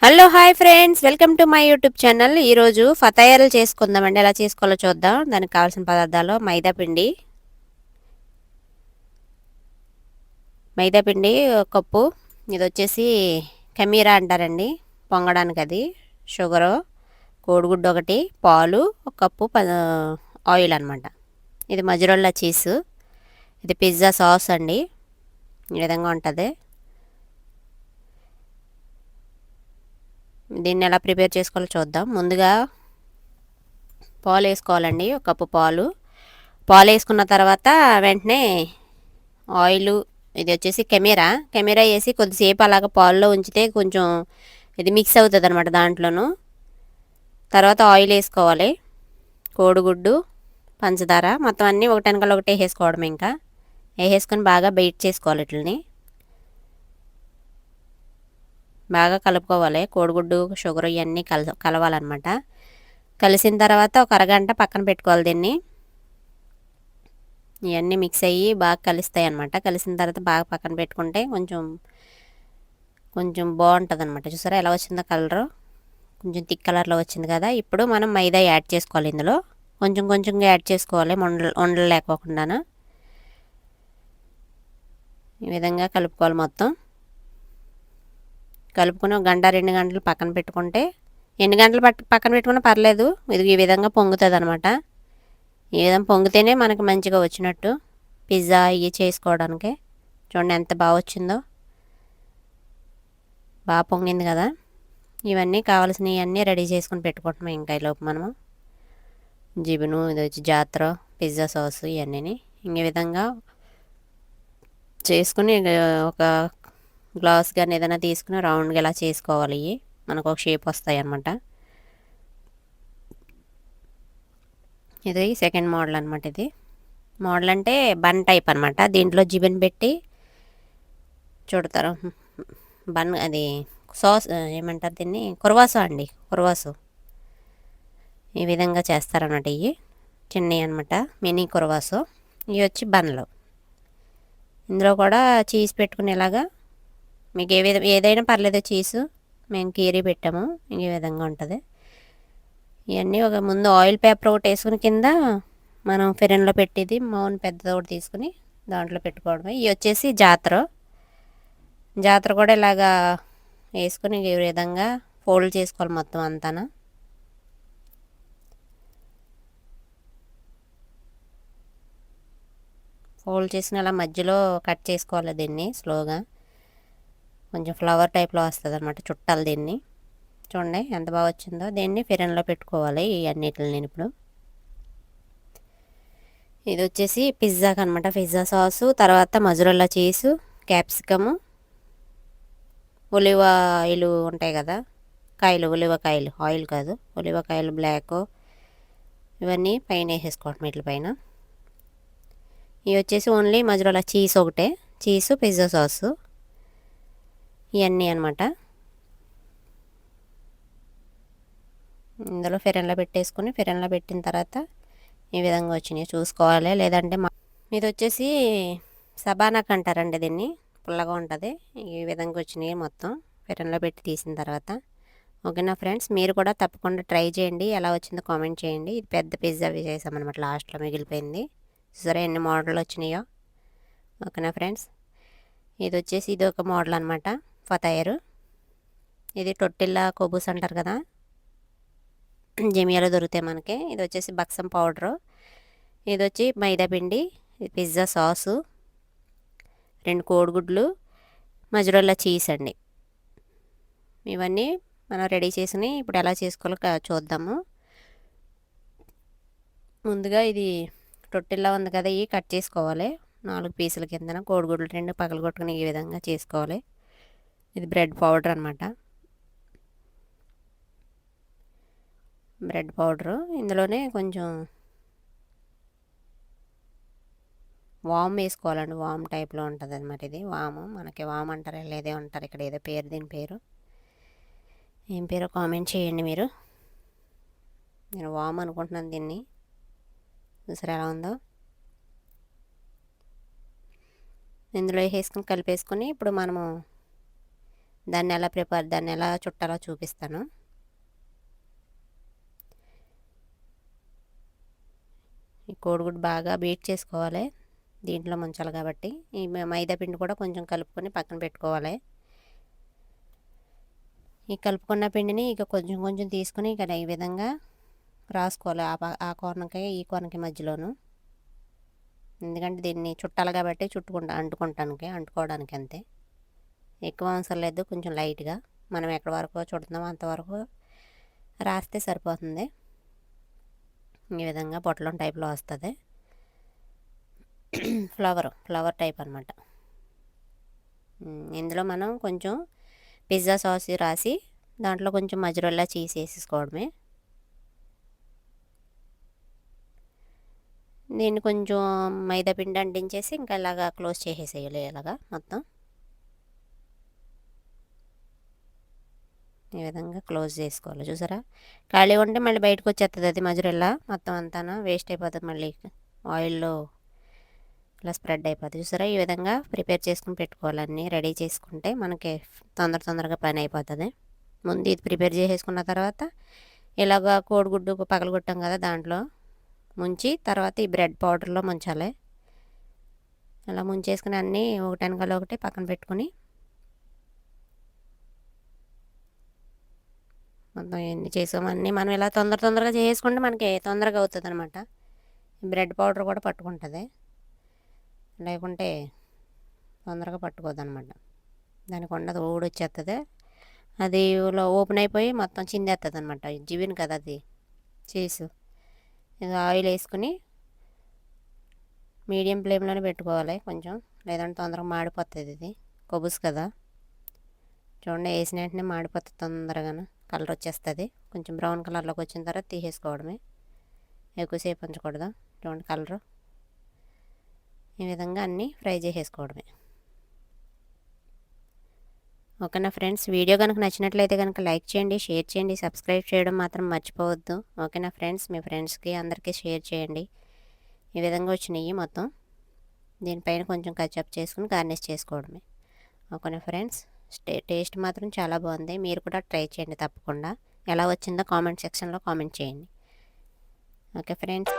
Hello hi friends, welcome to my YouTube channel. ఈరోజు ఫతయాలు చేసుకుందామండి. ఎలా చేసుకోవాలో చూద్దాం. దానికి కావాల్సిన పదార్థాలు మైదా పిండి ఒక కప్పు. ఇది వచ్చేసి ఖమీరా అంటారండి, పొంగడానికి. అది షుగరు, కోడిగుడ్డు ఒకటి, పాలు, ఒక కప్పు ఆయిల్ అనమాట. ఇది మజరోల్లా చీజ్, ఇది పిజ్జా సాస్ అండి. ఈ విధంగా ఉంటుంది. దీన్ని ఎలా ప్రిపేర్ చేసుకోవాలో చూద్దాం. ముందుగా పాలు వేసుకోవాలండి, ఒక కప్పు పాలు వేసుకున్న తర్వాత వెంటనే ఆయిల్, ఇది వచ్చేసి కెమెరా వేసి కొద్దిసేపు అలాగ పాల్లో ఉంచితే కొంచెం ఇది మిక్స్ అవుతుంది అనమాట దాంట్లోనూ. తర్వాత ఆయిల్ వేసుకోవాలి, కోడిగుడ్డు, పంచదార, మొత్తం అన్నీ ఒకటెనకాల ఒకటే వేసుకోవడం. ఇంకా వేసుకొని బాగా బీట్ చేసుకోవాలి. ఇట్లని బాగా కలుపుకోవాలి. కోడిగుడ్డు, షుగర్ ఇవన్నీ కలవాలన్నమాట. కలిసిన తర్వాత ఒక అరగంట పక్కన పెట్టుకోవాలి దీన్ని. ఇవన్నీ మిక్స్ అయ్యి బాగా కలుస్తాయి అన్నమాట. కలిసిన తర్వాత బాగా పక్కన పెట్టుకుంటే కొంచెం బాగుంటుంది అనమాట. చూసారా ఎలా వచ్చిందో కలరు, కొంచెం థిక్ కలర్లో వచ్చింది కదా. ఇప్పుడు మనం మైదా యాడ్ చేసుకోవాలి. ఇందులో కొంచెంగా యాడ్ చేసుకోవాలి, ఉండలు లేకోకుండా. ఈ విధంగా కలుపుకోవాలి. మొత్తం కలుపుకొని 1 గంట 2 గంటలు పక్కన పెట్టుకుంటే, ఎన్ని గంటలు పక్కన పెట్టుకున్నా పర్లేదు. ఇది ఈ విధంగా పొంగుతుంది అనమాట. ఈ విధంగా పొంగితేనే మనకి మంచిగా వచ్చినట్టు పిజ్జా ఇవి చేసుకోవడానికి. చూడండి ఎంత బాగా వచ్చిందో, బాగా పొంగింది కదా. ఇవన్నీ కావాల్సినవన్నీ రెడీ చేసుకుని పెట్టుకుంటున్నాం. ఇంకా ఈలోపు మనము జిబును, ఇది వచ్చి జాత్ర, పిజ్జా సాస్ ఇవన్నీ ఈ విధంగా చేసుకుని ఒక గ్లాస్ కానీ ఏదైనా తీసుకుని రౌండ్గా ఇలా చేసుకోవాలి. ఇవి మనకు ఒక షేప్ వస్తాయి అన్నమాట. ఇది సెకండ్ మోడల్ అనమాట. ఇది మోడల్ అంటే బన్ టైప్ అనమాట. దీంట్లో జిబిన్ పెట్టి చుడతారు. బన్ అది సాస్ ఏమంటారు దీన్ని, కుర్వాసో అండి, కుర్వాసో. ఈ విధంగా చేస్తారన్నమాట. ఇవి చిన్నవి అనమాట, మినీ కుర్వాసో. ఇవి వచ్చి బన్లు. ఇందులో కూడా చీజ్ పెట్టుకునేలాగా మీకు ఏదైనా పర్లేదు చీజు. మేము కీరీ పెట్టాము. ఈ విధంగా ఉంటుంది. ఇవన్నీ ఒక ముందు ఆయిల్ పేపర్ ఒకటి వేసుకుని కింద మనం ఫెరెన్లో పెట్టేది మౌన్ పెద్దది ఒకటి తీసుకుని దాంట్లో పెట్టుకోవడమే. ఇవి వచ్చేసి జాతర కూడా ఇలాగా వేసుకుని ఈ విధంగా ఫోల్డ్ చేసుకోవాలి మొత్తం అంతా. ఫోల్డ్ చేసిన అలా మధ్యలో కట్ చేసుకోవాలి దీన్ని స్లోగా. కొంచెం ఫ్లవర్ టైప్లో వస్తుంది అనమాట, చుట్టాలి దీన్ని. చూడండి ఎంత బాగా వచ్చిందో. దీన్ని ఫెరెన్లో పెట్టుకోవాలి ఈ అన్నిటిని. నేను ఇప్పుడు ఇది వచ్చేసి పిజ్జాకి అనమాట. పిజ్జా సాసు, తర్వాత మజరోల్లా చీజు, క్యాప్సికము, ఉలివాయిలు ఉంటాయి కదా, ఉలివకాయలు, ఆయిల్ కాదు, ఉలివకాయలు బ్లాక్, ఇవన్నీ పైన వేసేసుకోవటం వీటి పైన. ఇవి వచ్చేసి ఓన్లీ మజరోల్లా చీజ్ ఒకటే, చీజు, పిజ్జా సాసు ఇవన్నీ అనమాట. ఇందులో ఫెరెన్లో పెట్టిన తర్వాత ఈ విధంగా వచ్చినాయి చూసుకోవాలి. లేదంటే ఇది వచ్చేసి సబానాక్ అంటారండి దీన్ని, పుల్లగా ఉంటుంది. ఈ విధంగా వచ్చినాయి మొత్తం ఫెరెన్లో పెట్టి తీసిన తర్వాత. ఓకేనా ఫ్రెండ్స్, మీరు కూడా తప్పకుండా ట్రై చేయండి. ఎలా వచ్చిందో కామెంట్ చేయండి. ఇది పెద్ద పిజ్జా చేసామన్నమాట, లాస్ట్లో మిగిలిపోయింది. సరే ఎన్ని మోడల్ వచ్చినాయో. ఓకేనా ఫ్రెండ్స్, ఇది ఒక మోడల్ అనమాట, ఫతయరు. ఇది టొర్టిల్లా కోబూస్ అంటారు కదా, జమియాలో దొరుకుతాయి మనకి. ఇది వచ్చేసి బక్సం పౌడరు, ఇది వచ్చి మైదాపిండి, పిజ్జా సాసు, 2 కోడిగుడ్లు, మజరోల్లా చీజ్ అండి. ఇవన్నీ మనం రెడీ చేసి ఇప్పుడు ఎలా చేసుకోవాలో చూద్దాము. ముందుగా ఇది టొర్టిల్లా ఉంది కదా, ఇవి కట్ చేసుకోవాలి 4 పీసుల కిందన. కోడిగుడ్లు 2 పగలగొట్టుకుని ఈ విధంగా చేసుకోవాలి. ఇది బ్రెడ్ పౌడర్ అనమాట, బ్రెడ్ పౌడరు. ఇందులోనే కొంచెం వామ్ వేసుకోవాలండి, వామ్ టైప్లో ఉంటుంది అనమాట. ఇది వాము, మనకి వామ్ అంటారు, లేదే ఉంటారు ఇక్కడ, ఏదో పేరు, దీని పేరు ఏం పేరో కామెంట్ చేయండి మీరు. నేను వామ్ అనుకుంటున్నాను దీన్ని. చూసారా ఎలా ఉందో. ఇందులో వేసుకుని కలిపేసుకొని ఇప్పుడు మనము దాన్ని ఎలా చుట్టాలో చూపిస్తాను. ఈ కోడిగుడ్డు బాగా బీట్ చేసుకోవాలి, దీంట్లో ముంచాలి కాబట్టి. ఈ మైదా పిండి కూడా కొంచెం కలుపుకొని పక్కన పెట్టుకోవాలి. ఈ కలుపుకున్న పిండిని ఇక కొంచెం కొంచెం తీసుకుని ఇక్కడ ఈ విధంగా రాసుకోవాలి, ఆ కోనకి ఈ కోనకి మధ్యలోను. ఎందుకంటే దీన్ని చుట్టాలి కాబట్టి అంటుకోవడానికి అంతే. ఎక్కువ అవసరం లేదు, కొంచెం లైట్గా మనం ఎక్కడి వరకు చుడుతున్నామో అంతవరకు రాస్తే సరిపోతుంది. ఈ విధంగా పొట్లం టైప్లో వస్తుంది, ఫ్లవర్ టైప్ అనమాట. ఇందులో మనం కొంచెం పిజ్జా సాస్ రాసి దాంట్లో కొంచెం మజ్జిరల్లా చీజ్ వేసేసుకోవడమే. దీన్ని కొంచెం మైదా పిండి అంటించేసి ఇంకా ఇలాగా క్లోజ్ చేసేసేయాలి, ఇలాగా మొత్తం ఈ విధంగా క్లోజ్ చేసుకోవాలి. చూసారా, ఖాళీ ఉంటే మళ్ళీ బయటకు వచ్చేస్తుంది అది మజ్జిరల్లా మొత్తం అంతా వేస్ట్ అయిపోతుంది, మళ్ళీ ఆయిల్లో ఇలా స్ప్రెడ్ అయిపోతుంది. చూసారా, ఈ విధంగా ప్రిపేర్ చేసుకుని పెట్టుకోవాలి. అన్నీ రెడీ చేసుకుంటే మనకి తొందరగా పని అయిపోతుంది. ముందు ఇది ప్రిపేర్ చేసేసుకున్న తర్వాత ఇలాగ కోడిగుడ్డు పగలగొట్టాం కదా, దాంట్లో ముంచి తర్వాత ఈ బ్రెడ్ పౌడర్లో ముంచాలి. అలా ముంచేసుకుని అన్నీ ఒకటి వెనకాల ఒకటి పక్కన పెట్టుకుని మొత్తం ఎన్ని చేసామన్నీ మనం ఇలా తొందరగా చేసుకుంటే మనకి తొందరగా అవుతుంది అనమాట. బ్రెడ్ పౌడర్ కూడా పట్టుకుంటుంది, లేకుంటే తొందరగా పట్టుకోదు అనమాట. దానికి ఉండదు, ఊడొచ్చేస్తుంది. అది ఓపెన్ అయిపోయి మొత్తం చిందేస్తుంది అనమాట. జివిన్ కదా అది చీజ్. ఇది ఆయిల్ వేసుకుని మీడియం ఫ్లేమ్లోనే పెట్టుకోవాలి కొంచెం, లేదంటే తొందరగా మాడిపోతుంది. ఇది కొబ్బుసు కదా, చూడండి వేసిన వెంటనే మాడిపోతుంది తొందరగాను, కలర్ వచ్చేస్తుంది. కొంచెం బ్రౌన్ కలర్లోకి వచ్చిన తర్వాత తీసేసుకోవడమే, ఎక్కువసేపు ఉంచకూడదు. చూడండి కలరు, ఈ విధంగా అన్నీ ఫ్రై చేసేసుకోవడమే. ఓకేనా ఫ్రెండ్స్, వీడియో కనుక నచ్చినట్లయితే కనుక లైక్ చేయండి, షేర్ చేయండి, సబ్స్క్రైబ్ చేయడం మాత్రం మర్చిపోవద్దు. ఓకేనా ఫ్రెండ్స్, మీ ఫ్రెండ్స్కి అందరికీ షేర్ చేయండి. ఈ విధంగా వచ్చినాయి మొత్తం. దీనిపైన కొంచెం కచప్ చేసుకుని గార్నిష్ చేసుకోవడమే. ఓకేనా ఫ్రెండ్స్, టేస్ట్ మాత్రం చాలా బాగుంది. మీరు కూడా ట్రై చేయండి తప్పకుండా. ఎలా వచ్చిందో కామెంట్ సెక్షన్లో కామెంట్ చేయండి. Okay friends.